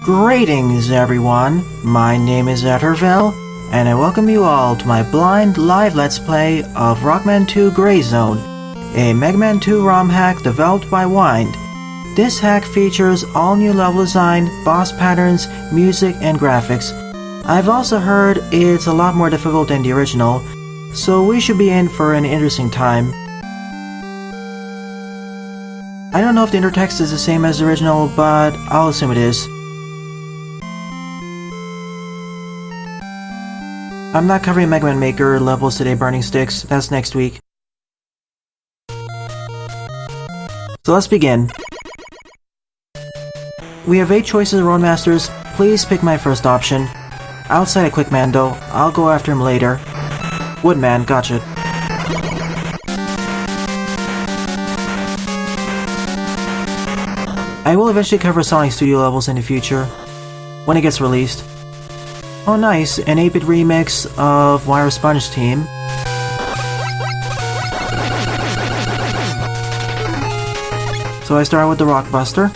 Greetings everyone, my name is Ettervel, and I welcome you all to my blind live let's play of Rockman 2 Grey Zone, a Mega Man 2 ROM hack developed by Wind. This hack features all new level design, boss patterns, music, and graphics. I've also heard it's a lot more difficult than the original, so we should be in for an interesting time. I don't know if the intertext is the same as the original, but I'll assume it is. I'm not covering Mega Man Maker levels today, Burning Sticks. That's next week. So let's begin. We have 8 choices of Roadmasters. Please pick my first option. Outside of Quickman though, I'll go after him later. Woodman, gotcha. I will eventually cover Sonic Studio levels in the future, when it gets released. Oh nice, an 8-bit remix of Wire Sponge Team. So I start with the Rockbuster.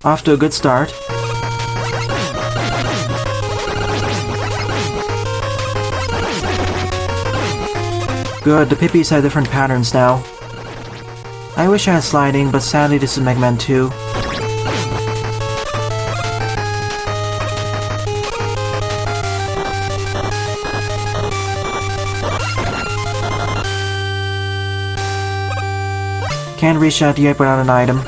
Off to a good start. Good, the Pippies have different patterns now. I wish I had sliding, but sadly this is Mega Man 2. Can't reach out yet without an item.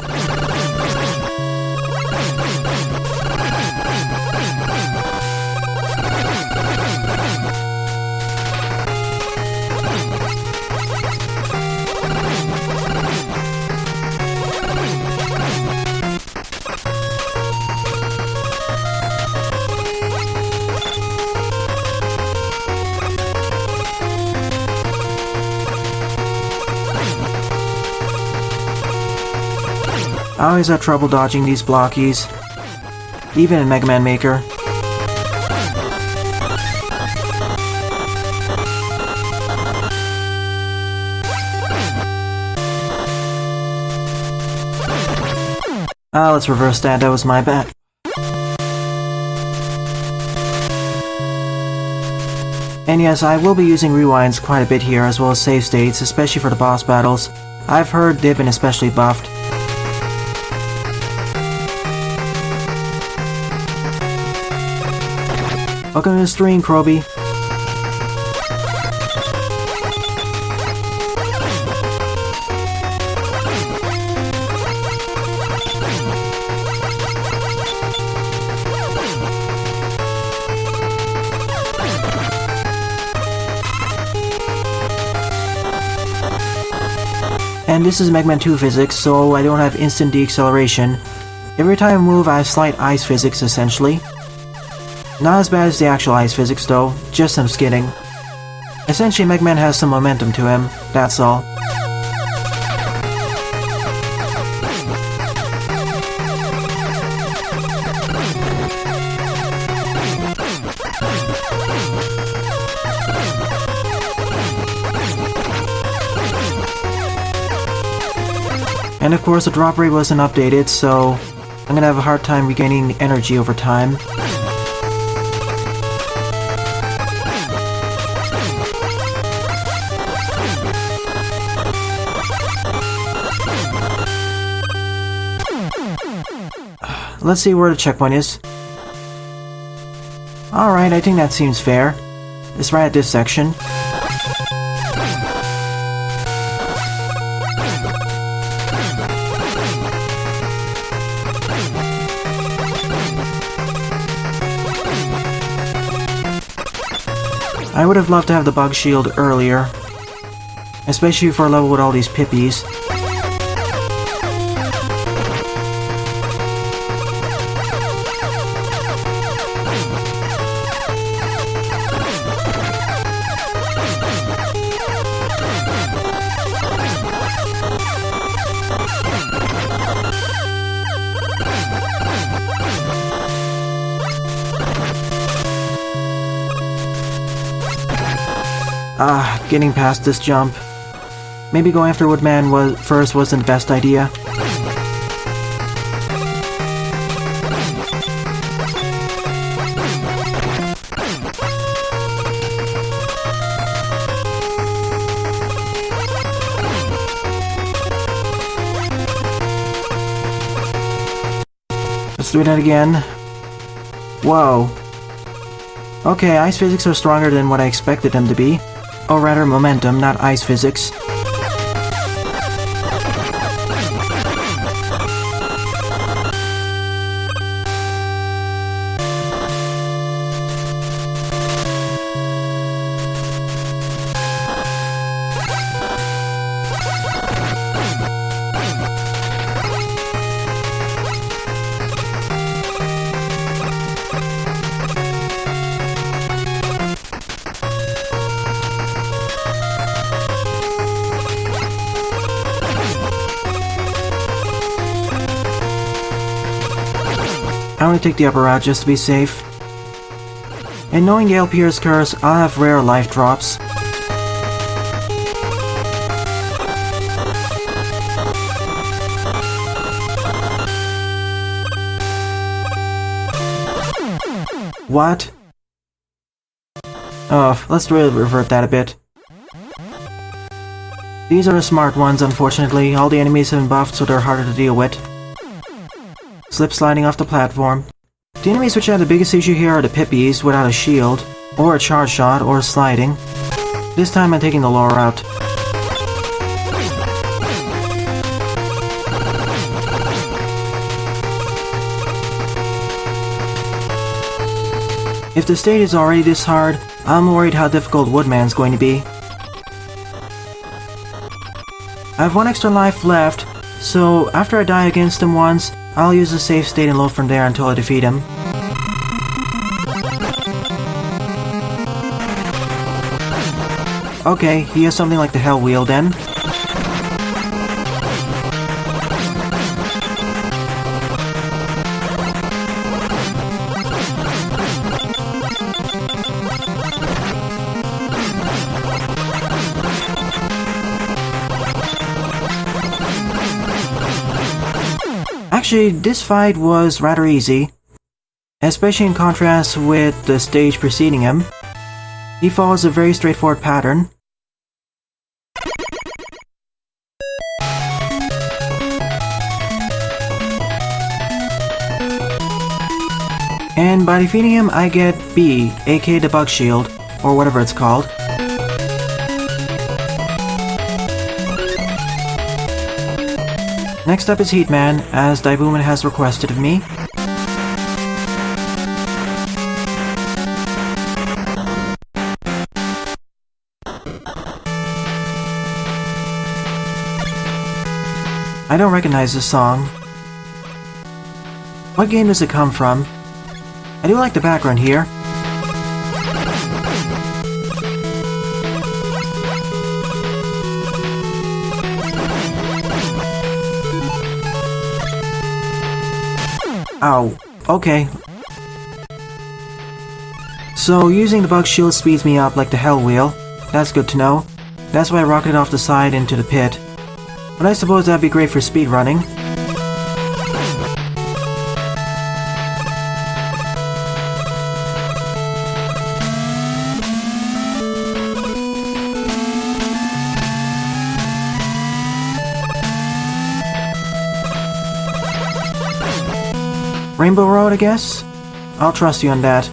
I always have trouble dodging these blockies, even in Mega Man Maker. Let's reverse that, that was my bad. And yes, I will be using rewinds quite a bit here, as well as save states, especially for the boss battles. I've heard they've been especially buffed. Welcome to the stream, Kroby. And this is Mega Man 2 physics, so I don't have instant deceleration. Every time I move, I have slight ice physics, essentially. Not as bad as the actual ice physics though, just some skidding. Essentially Mega Man has some momentum to him, that's all. And of course the drop rate wasn't updated, so I'm gonna have a hard time regaining energy over time. Let's see where the checkpoint is. Alright, I think that seems fair. It's right at this section. I would have loved to have the bug shield earlier, especially for a level with all these Pippies. Getting past this jump. Maybe going after Woodman first wasn't the best idea. Let's do that again. Whoa. Okay, ice physics are stronger than what I expected them to be. Or rather, momentum, not ice physics. I'm gonna take the upper route just to be safe. And knowing Gale Pierce's curse, I'll have rare life drops. What? Oh, let's really revert that a bit. These are the smart ones, unfortunately. All the enemies have been buffed, so they're harder to deal with. Slip sliding off the platform. The enemies which have the biggest issue here are the Pippies without a shield, or a charge shot, or sliding. This time I'm taking the lower route. If the stage is already this hard, I'm worried how difficult Woodman's going to be. I have 1 extra life left, so after I die against him once, I'll use a safe state and load from there until I defeat him. Okay, he has something like the Hell Wheel then. Actually, this fight was rather easy, especially in contrast with the stage preceding him. He follows a very straightforward pattern. And by defeating him, I get B, aka the Bug Shield, or whatever it's called. Next up is Heatman, as Daibuman has requested of me. I don't recognize this song. What game does it come from? I do like the background here. Ow. Okay. So, using the Bug Shield speeds me up like the Hell Wheel. That's good to know. That's why I rocketed off the side into the pit. But I suppose that'd be great for speedrunning. Rainbow Road, I guess? I'll trust you on that.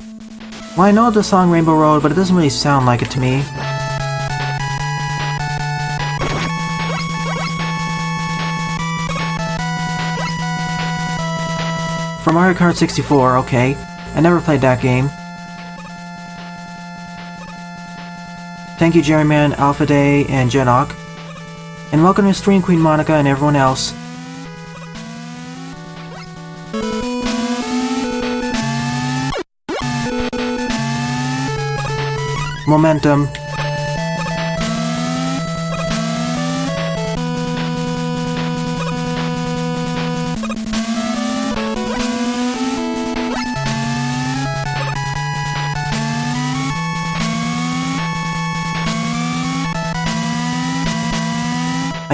Well, I know the song Rainbow Road, but it doesn't really sound like it to me. From Mario Kart 64, okay. I never played that game. Thank you Jerryman, Alpha Day, and Genok. And welcome to Stream Queen Monica and everyone else. Momentum.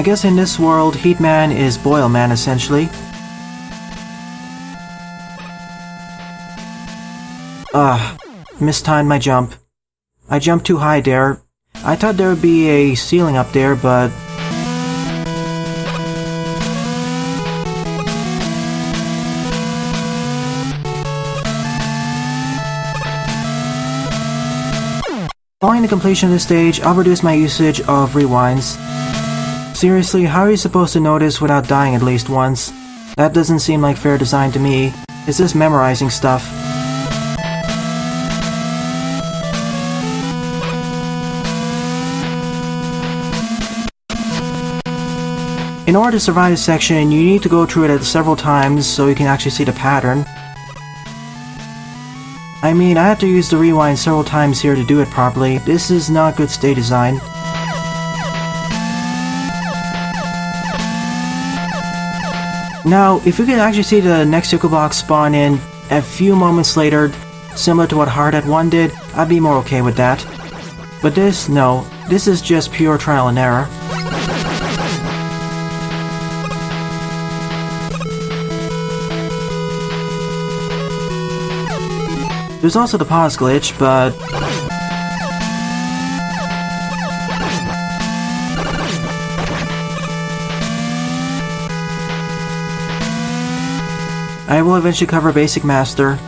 I guess in this world, Heatman is Boilman essentially. Mistimed my jump. I jumped too high there. I thought there would be a ceiling up there, but... Following the completion of this stage, I'll reduce my usage of rewinds. Seriously, how are you supposed to notice without dying at least once? That doesn't seem like fair design to me. It's just memorizing stuff. In order to survive this section, you need to go through it several times so you can actually see the pattern. I mean, I have to use the rewind several times here to do it properly. This is not good stage design. Now, if you could actually see the next Yoku box spawn in a few moments later, similar to what Hard at 1 did, I'd be more okay with that. But this, no. This is just pure trial and error. There's also the pause glitch, but... I will eventually cover Basic Master.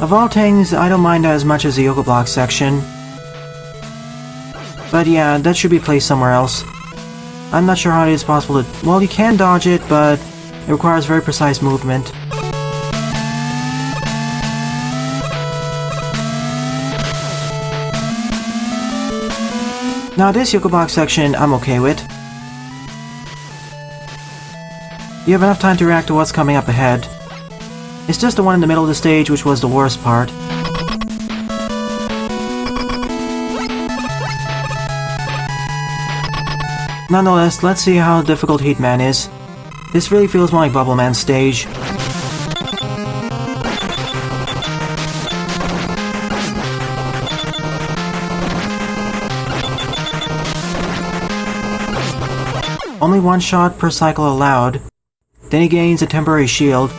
Of all things, I don't mind that as much as the Yoku Block section. But yeah, that should be placed somewhere else. I'm not sure how it is possible to... Well, you can dodge it, but it requires very precise movement. Now this Yoku Box section, I'm okay with. You have enough time to react to what's coming up ahead. It's just the one in the middle of the stage which was the worst part. Nonetheless, let's see how difficult Heatman is. This really feels more like Bubble Man's stage. Only one shot per cycle allowed. Then he gains a temporary shield.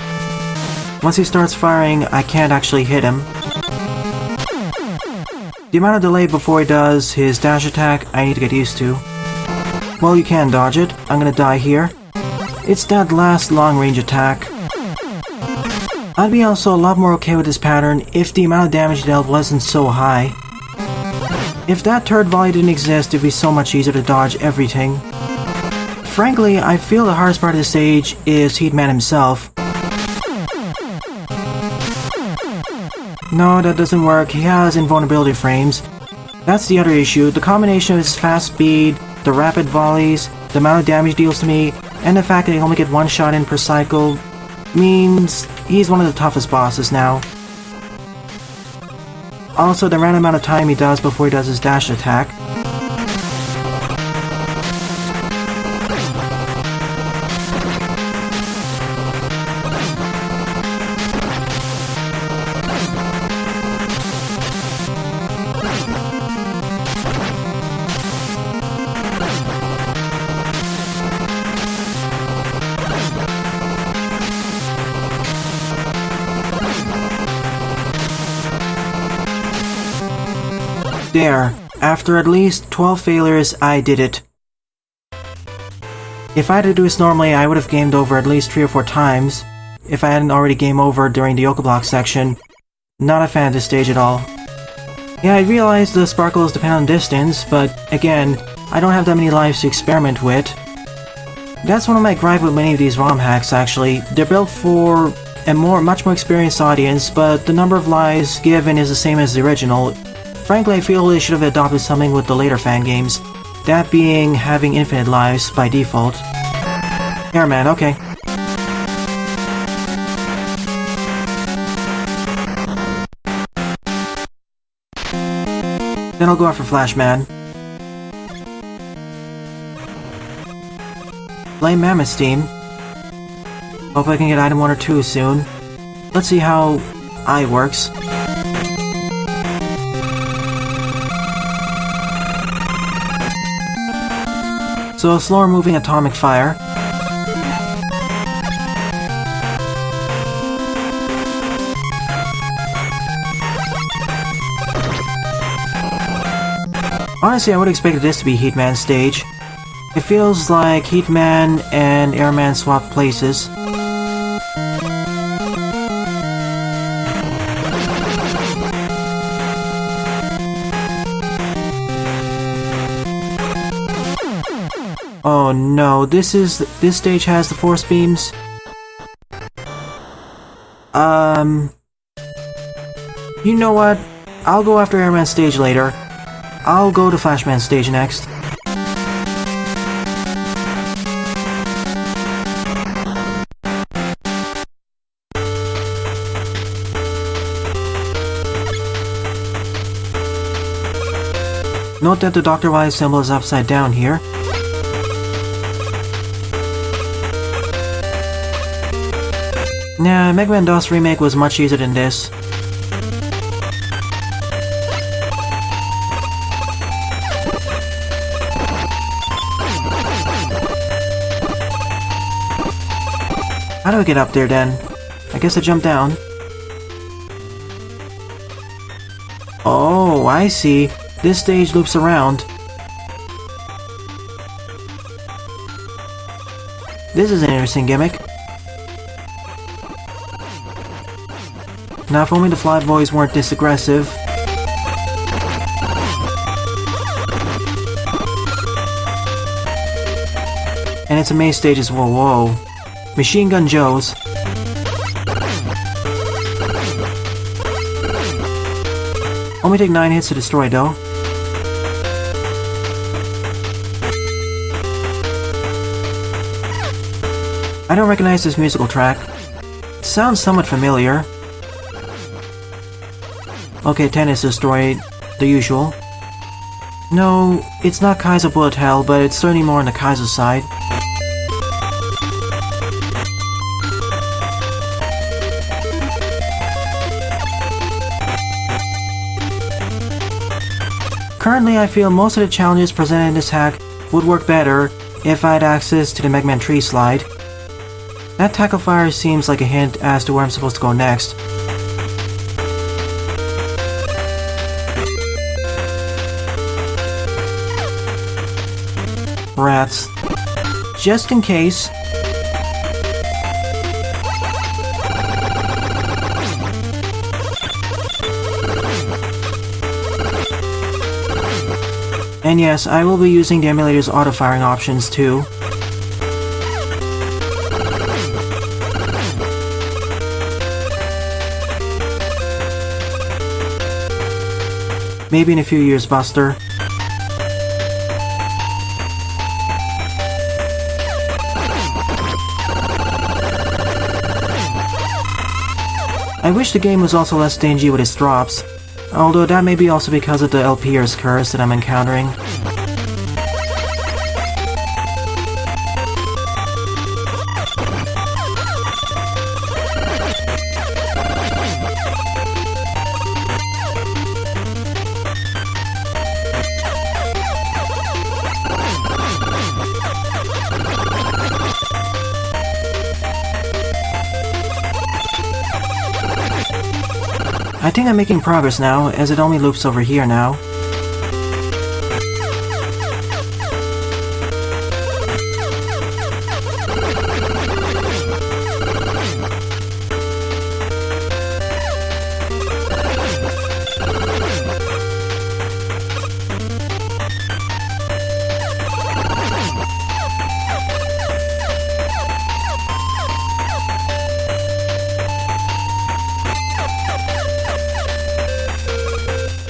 Once he starts firing, I can't actually hit him. The amount of delay before he does his dash attack, I need to get used to. Well, you can dodge it. I'm gonna die here. It's that last long-range attack. I'd be also a lot more okay with this pattern if the amount of damage dealt wasn't so high. If that turret volley didn't exist, it'd be so much easier to dodge everything. Frankly, I feel the hardest part of the stage is Heatman himself. No, that doesn't work. He has invulnerability frames. That's the other issue. The combination of his fast speed, the rapid volleys, the amount of damage deals to me, and the fact that he only get one shot in per cycle means he's one of the toughest bosses now. Also, the random amount of time he does before he does his dash attack. There. After at least 12 failures, I did it. If I had to do this normally, I would have gamed over at least 3 or 4 times. If I hadn't already game over during the Yoku Block section. Not a fan of this stage at all. Yeah, I realize the sparkles depend on distance, but again, I don't have that many lives to experiment with. That's one of my gripes with many of these ROM hacks actually. They're built for a much more experienced audience, but the number of lives given is the same as the original. Frankly, I feel they should have adopted something with the later fan games. That being having infinite lives by default. Airman, okay. Then I'll go after Flashman. Flame Mammoth Steam. Hope I can get item 1 or 2 soon. Let's see how I works. So a slower moving atomic fire. Honestly, I would have expected this to be Heatman's stage. It feels like Heatman and Airman swapped places. Oh no, this stage has the force beams. You know what? I'll go after Airman's stage later. I'll go to Flashman's stage next. Note that the Dr. Wise symbol is upside down here. Nah, Mega Man DOS Remake was much easier than this. How do I get up there then? I guess I jump down. Oh, I see. This stage loops around. This is an interesting gimmick. Now if only the Fly Boys weren't this aggressive. And it's a maze stage as well, whoa. Machine Gun Joe's. Only take 9 hits to destroy though. I don't recognize this musical track. It sounds somewhat familiar. Okay, 10 is destroyed, the usual. No, it's not Kaiser Bullet Hell, but it's certainly more on the Kaiser side. Currently, I feel most of the challenges presented in this hack would work better if I had access to the Mega Man Tree slide. That tackle fire seems like a hint as to where I'm supposed to go next. Rats. Just in case. And yes, I will be using the emulator's auto-firing options too. Maybe in a few years, Buster. I wish the game was also less stingy with its drops, although that may be also because of the LPR's curse that I'm encountering. I think I'm making progress now, as it only loops over here now.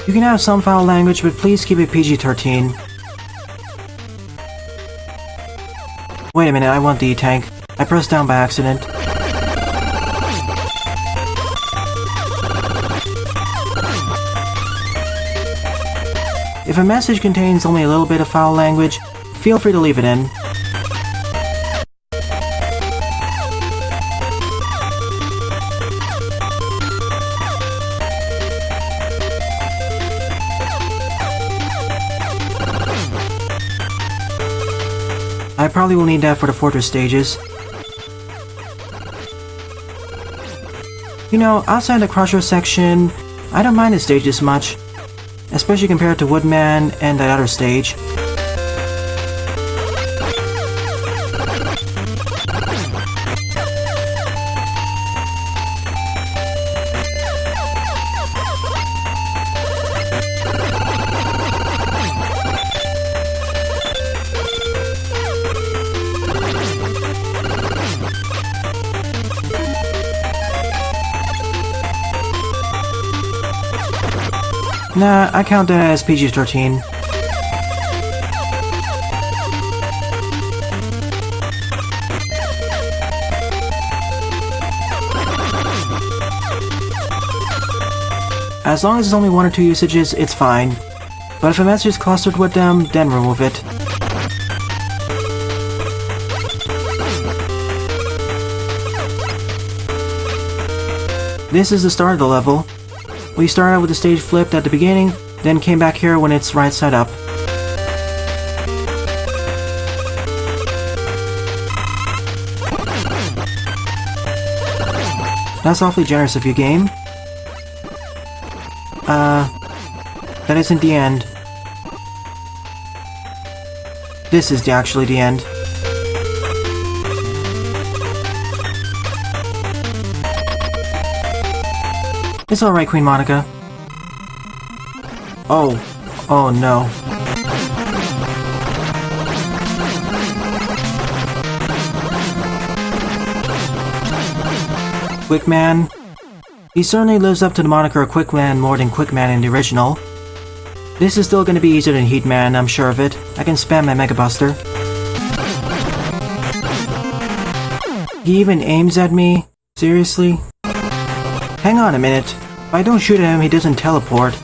You can have some foul language, but please keep it PG-13. Wait a minute, I want the E-Tank. I pressed down by accident. If a message contains only a little bit of foul language, feel free to leave it in. probably will need that for the fortress stages. You know, outside the Crusher section, I don't mind the stages much, especially compared to Woodman and that other stage. Nah, I count that as PG-13. As long as it's only 1 or 2 usages, it's fine. But if a message is clustered with them, then remove it. This is the start of the level. We started out with the stage flipped at the beginning, then came back here when it's right side up. That's awfully generous of you, game. That isn't the end. This is actually the end. It's alright, Queen Monica. Oh no. Quickman. He certainly lives up to the moniker Quickman more than Quickman in the original. This is still gonna be easier than Heatman, I'm sure of it. I can spam my Mega Buster. He even aims at me? Seriously? Hang on a minute. If I don't shoot at him, he doesn't teleport. I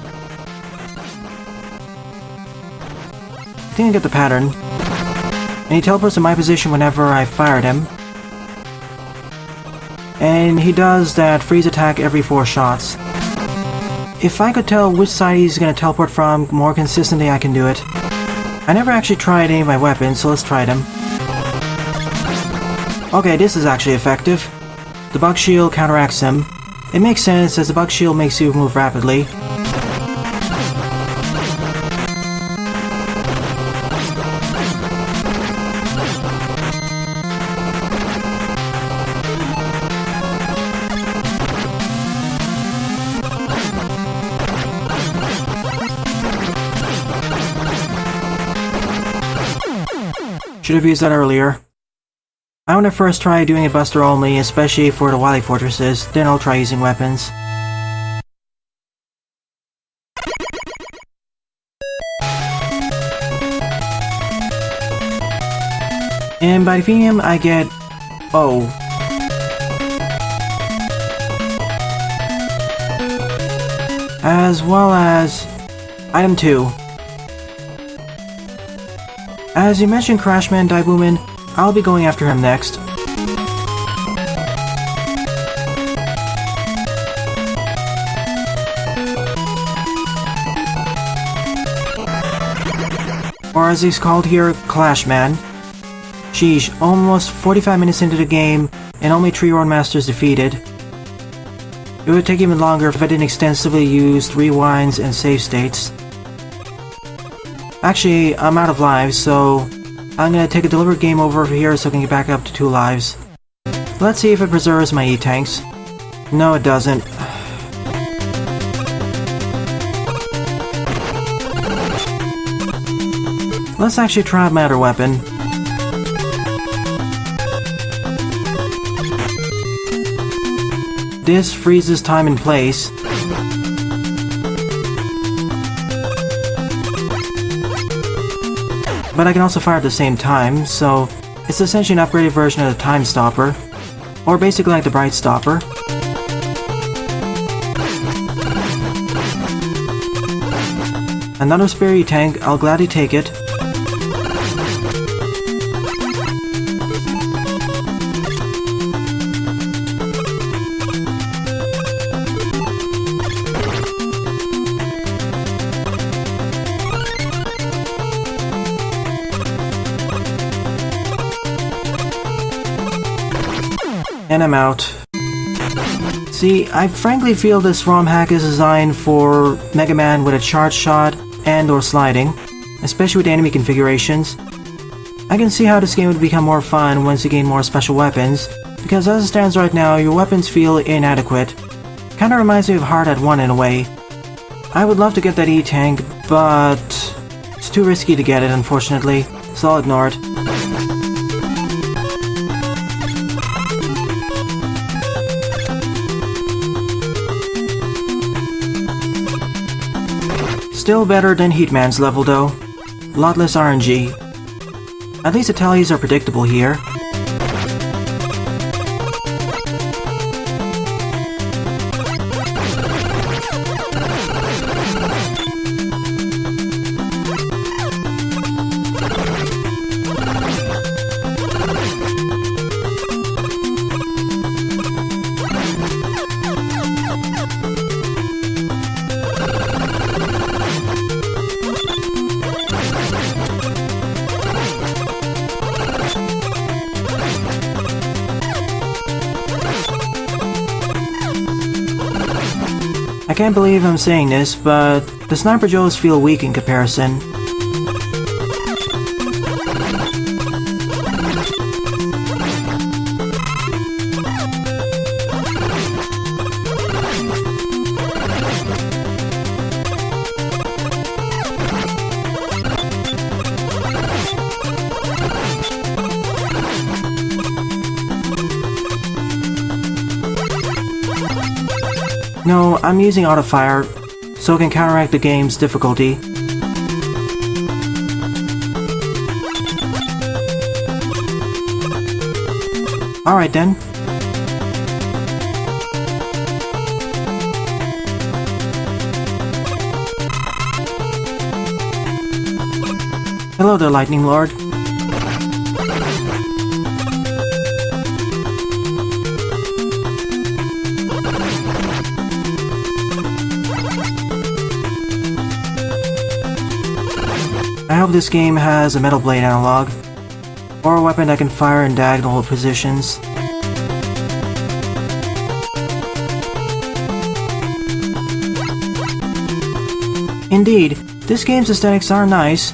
think I get the pattern. And he teleports to my position whenever I fire at him. And he does that freeze attack every 4 shots. If I could tell which side he's gonna teleport from more consistently, I can do it. I never actually tried any of my weapons, so let's try them. Okay, this is actually effective. The Bug Shield counteracts him. It makes sense, as the Bug Shield makes you move rapidly. Should have used that earlier. I want to first try doing a buster only, especially for the Wily Fortresses, then I'll try using weapons. And by defeating him, I get... oh. As well as... Item 2. As you mentioned Crashman Daibooman, I'll be going after him next. Or as he's called here, Clashman. Sheesh, almost 45 minutes into the game, and only 3 Roadmasters defeated. It would take even longer if I didn't extensively use rewinds and save states. Actually, I'm out of lives, so I'm gonna take a deliberate game over here so I can get back up to 2 lives. Let's see if it preserves my E-tanks. No, it doesn't. Let's actually try my other weapon. This freezes time and place. But I can also fire at the same time, so it's essentially an upgraded version of the Time Stopper, or basically like the Bright Stopper. Another spare E-tank, I'll gladly take it. And I'm out. See, I frankly feel this ROM hack is designed for Mega Man with a charge shot and or sliding, especially with the enemy configurations. I can see how this game would become more fun once you gain more special weapons, because as it stands right now, your weapons feel inadequate. Kinda reminds me of Hard at 1 in a way. I would love to get that E-Tank, but it's too risky to get it, unfortunately, so I'll ignore it. Still better than Heatman's level though. A lot less RNG. At least the tallies are predictable here. I can't believe I'm saying this, but the Sniper Joes feel weak in comparison. No, I'm using auto-fire, so it can counteract the game's difficulty. Alright then. Hello there, Lightning Lord. I hope this game has a Metal Blade analog, or a weapon that can fire in diagonal positions. Indeed, this game's aesthetics are nice,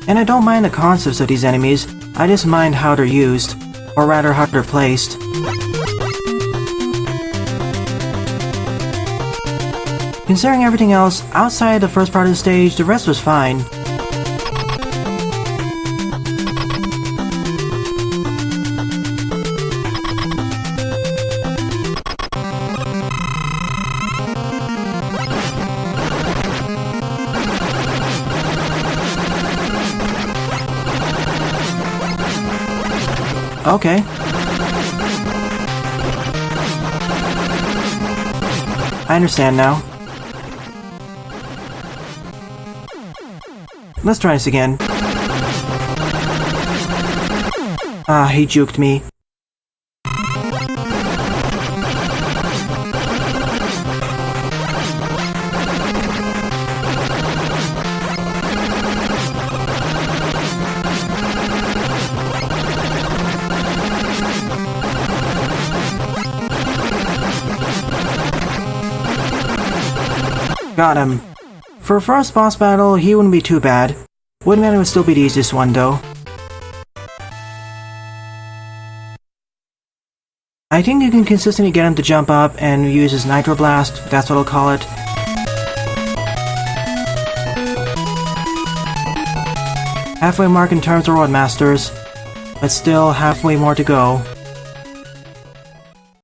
and I don't mind the concepts of these enemies, I just mind how they're used, or rather how they're placed. Considering everything else, outside the first part of the stage, the rest was fine. Okay. I understand now. Let's try this again. Ah, he juked me. Got him. For a first boss battle, he wouldn't be too bad. Woodman would still be the easiest one though. I think you can consistently get him to jump up and use his Nitro Blast, that's what I'll call it. Halfway mark in terms of Roadmasters, but still halfway more to go.